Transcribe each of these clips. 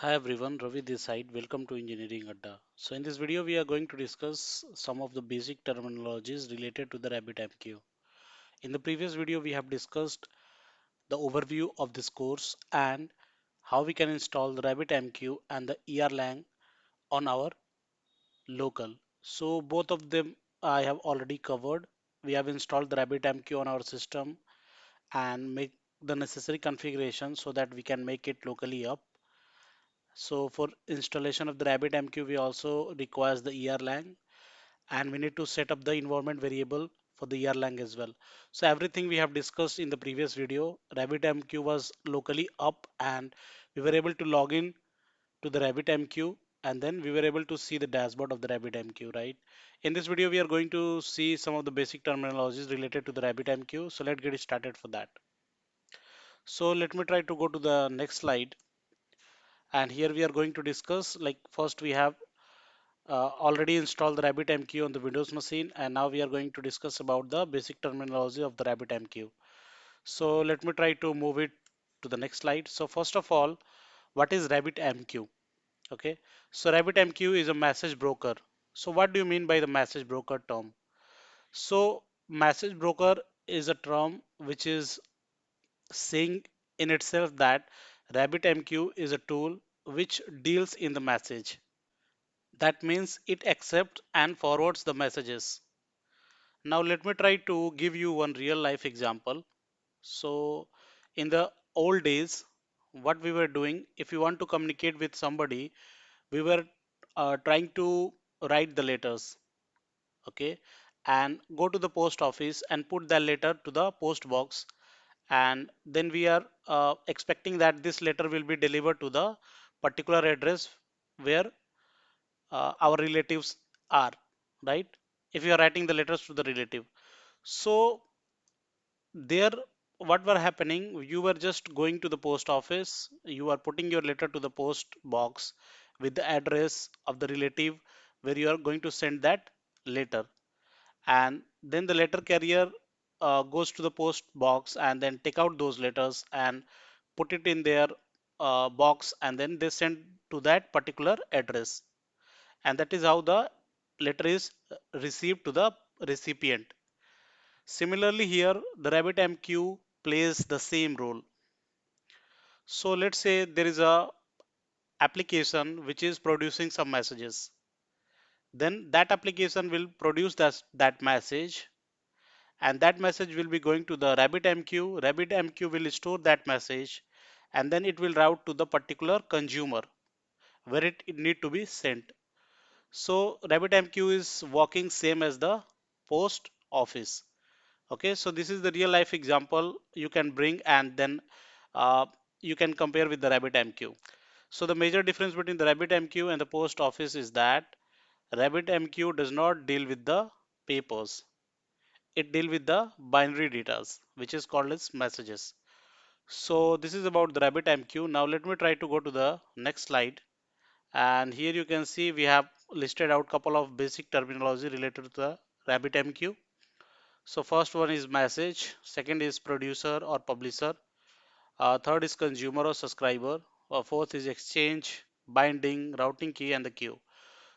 Hi everyone, Ravi this side. Welcome to Engineering Adda. So in this video we are going to discuss some of the basic terminologies related to the RabbitMQ. In the previous video we have discussed the overview of this course and how we can install the RabbitMQ and the ERLang on our local. So both of them I have already covered. We have installed the RabbitMQ on our system and make the necessary configuration so that we can make it locally up. So for installation of the RabbitMQ, we also requires the ERLang and we need to set up the environment variable for the ERLang as well. So everything we have discussed in the previous video, RabbitMQ was locally up and we were able to log in to the RabbitMQ and then we were able to see the dashboard of the RabbitMQ, right? In this video, we are going to see some of the basic terminologies related to the RabbitMQ. So let's get started for that. So let me try to go to the next slide. And here we are going to discuss like first we have already installed the RabbitMQ on the Windows machine, and now we are going to discuss about the basic terminology of the RabbitMQ. So let me try to move it to the next slide. So first of all, what is RabbitMQ? Okay, so RabbitMQ is a message broker. So what do you mean by the message broker term? So message broker is a term which is saying in itself that RabbitMQ is a tool which deals in the message. That means it accepts and forwards the messages. Now let me try to give you one real life example. So in the old days, what we were doing, if we want to communicate with somebody, we were trying to write the letters, okay, and go to the post office and put that letter to the post box, and then we are expecting that this letter will be delivered to the particular address where our relatives are, right? If you are writing the letters to the relative, so there what were happening, you were just going to the post office, you are putting your letter to the post box with the address of the relative where you are going to send that letter, and then the letter carrier goes to the post box and then take out those letters and put it in their box, and then they send to that particular address, and that is how the letter is received to the recipient. Similarly here, the RabbitMQ plays the same role. So let's say there is a application which is producing some messages. Then that application will produce that message, and that message will be going to the RabbitMQ. RabbitMQ will store that message and then it will route to the particular consumer where it need to be sent. So RabbitMQ is working same as the post office. Okay, so this is the real life example you can bring, and then uh, you can compare with the RabbitMQ. So the major difference between the RabbitMQ and the post office is that RabbitMQ does not deal with the papers. It deals with the binary data, which is called as messages. So this is about the RabbitMQ. Now let me try to go to the next slide. And here you can see we have listed out couple of basic terminology related to the RabbitMQ. So first one is message, second is producer or publisher, third is consumer or subscriber, fourth is exchange, binding, routing key, and the queue.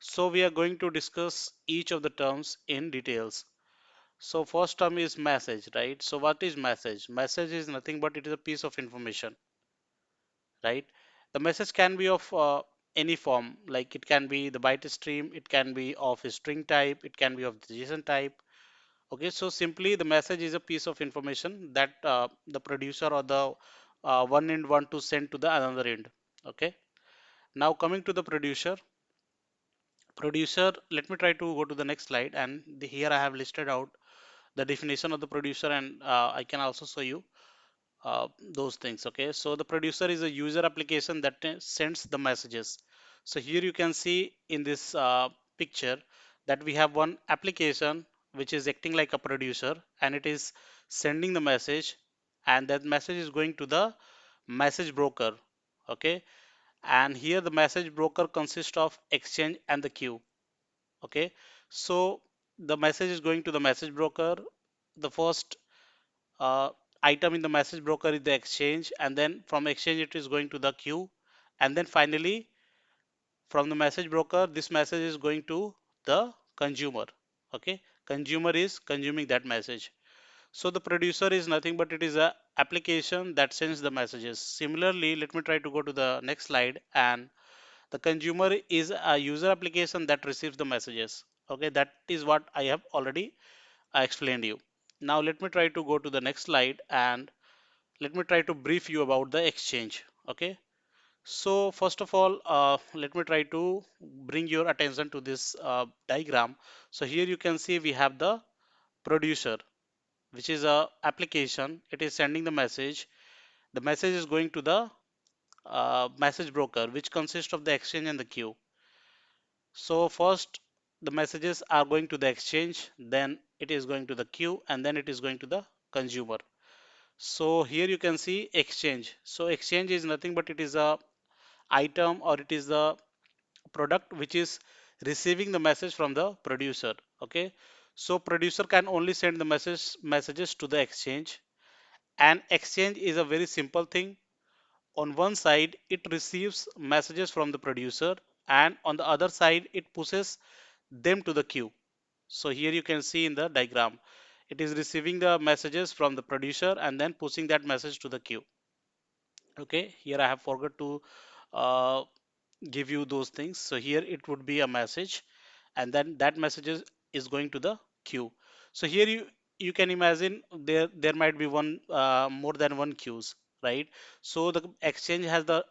So we are going to discuss each of the terms in details. So first term is message, right? So what is message? Message is nothing but it is a piece of information, right? The message can be of any form, like it can be the byte stream, it can be of a string type, it can be of the JSON type. Okay, so simply the message is a piece of information that the producer or the one end want to send to the another end. Okay, now coming to the producer, let me try to go to the next slide, and here I have listed out the definition of the producer, and I can also show you those things. Okay, so the producer is a user application that sends the messages. So here you can see in this picture that we have one application which is acting like a producer, and it is sending the message, and that message is going to the message broker. Okay, and here the message broker consists of exchange and the queue. Okay, so the message is going to the message broker. The first uh, item in the message broker is the exchange, and then from exchange it is going to the queue, and then finally from the message broker this message is going to the consumer. Okay, consumer is consuming that message. So the producer is nothing but it is a application that sends the messages. Similarly, let me try to go to the next slide, and the consumer is a user application that receives the messages. Okay, that is what I have already explained you. Now let me try to go to the next slide, and let me try to brief you about the exchange. Okay, so first of all, let me try to bring your attention to this diagram. So here you can see we have the producer, which is a application. It is sending the message. The message is going to the message broker, which consists of the exchange and the queue. So first the messages are going to the exchange, then it is going to the queue, and then it is going to the consumer. So here you can see exchange. So exchange is nothing but it is a item, or it is the product which is receiving the message from the producer. Okay, so producer can only send the messages to the exchange, and exchange is a very simple thing. On one side it receives messages from the producer, and on the other side it pushes them to the queue. So here you can see in the diagram, it is receiving the messages from the producer and then pushing that message to the queue. Okay, here I have forgot to uh, give you those things. So here it would be a message, and then that message is going to the queue. So here you can imagine there might be one more than one queues, right? So the exchange has the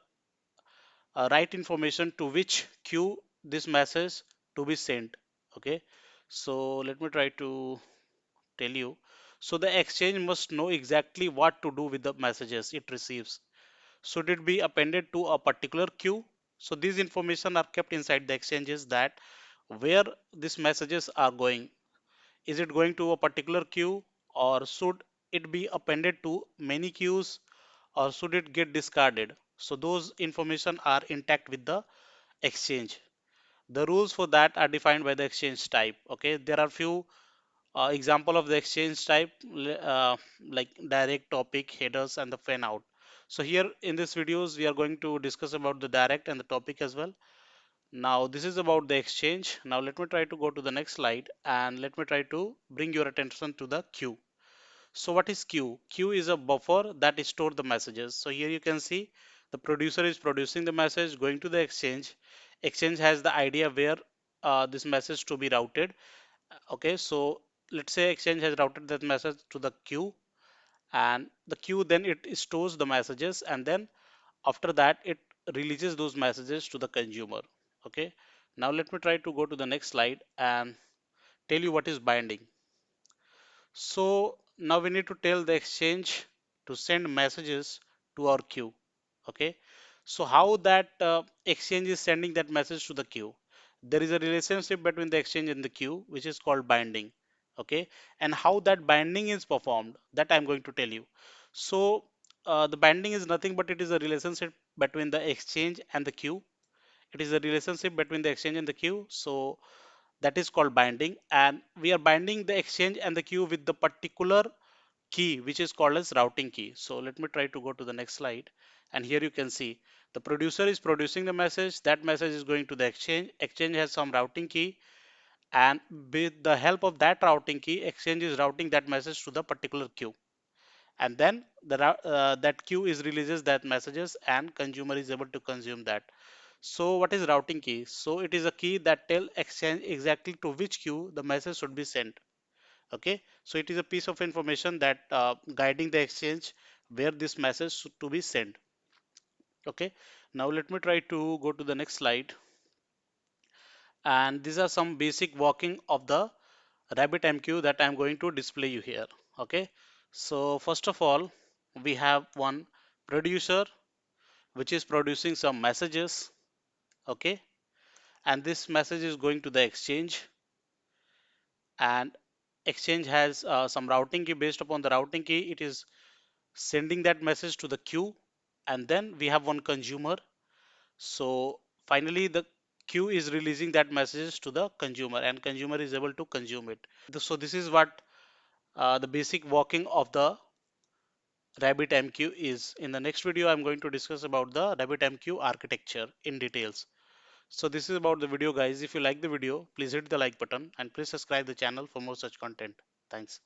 right information to which queue this message to be sent. Okay, so let me try to tell you. So the exchange must know exactly what to do with the messages it receives. Should it be appended to a particular queue? So these information are kept inside the exchanges, that where these messages are going. Is it going to a particular queue, or should it be appended to many queues, or should it get discarded? So those information are intact with the exchange. The rules for that are defined by the exchange type. Okay, there are few example of the exchange type, like direct, topic, headers, and the fan out. So here in this videos we are going to discuss about the direct and the topic as well. Now this is about the exchange. Now let me try to go to the next slide, and let me try to bring your attention to the queue. So what is queue? Queue is a buffer that store the messages. So here you can see the producer is producing the message going to the exchange. Exchange has the idea where this message to be routed. Okay, so let's say exchange has routed that message to the queue, and the queue then it stores the messages, and then after that it releases those messages to the consumer. Okay, now let me try to go to the next slide and tell you what is binding. So now we need to tell the exchange to send messages to our queue. Okay, so how that exchange is sending that message to the queue? There is a relationship between the exchange and the queue, which is called binding. Okay, and how that binding is performed, that I'm going to tell you. So the binding is nothing but it is a relationship between the exchange and the queue. It is a relationship between the exchange and the queue. So that is called binding, and we are binding the exchange and the queue with the particular key which is called as routing key. So let me try to go to the next slide, and here you can see the producer is producing the message. That message is going to the exchange. Exchange has some routing key, and with the help of that routing key exchange is routing that message to the particular queue, and then that queue is releases that messages and consumer is able to consume that. So what is routing key? So it is a key that tell exchange exactly to which queue the message should be sent. Okay, so it is a piece of information that guiding the exchange where this message to be sent. Okay, now let me try to go to the next slide, and these are some basic working of the RabbitMQ that I'm going to display you here. Okay, so first of all we have one producer which is producing some messages. Okay, and this message is going to the exchange, and exchange has some routing key. Based upon the routing key it is sending that message to the queue, and then we have one consumer. So finally the queue is releasing that message to the consumer, and consumer is able to consume it. So this is what the basic working of the RabbitMQ is. In the next video, I'm going to discuss about the RabbitMQ architecture in details. So this is about the video guys. If you like the video, please hit the like button and please subscribe the channel for more such content. Thanks.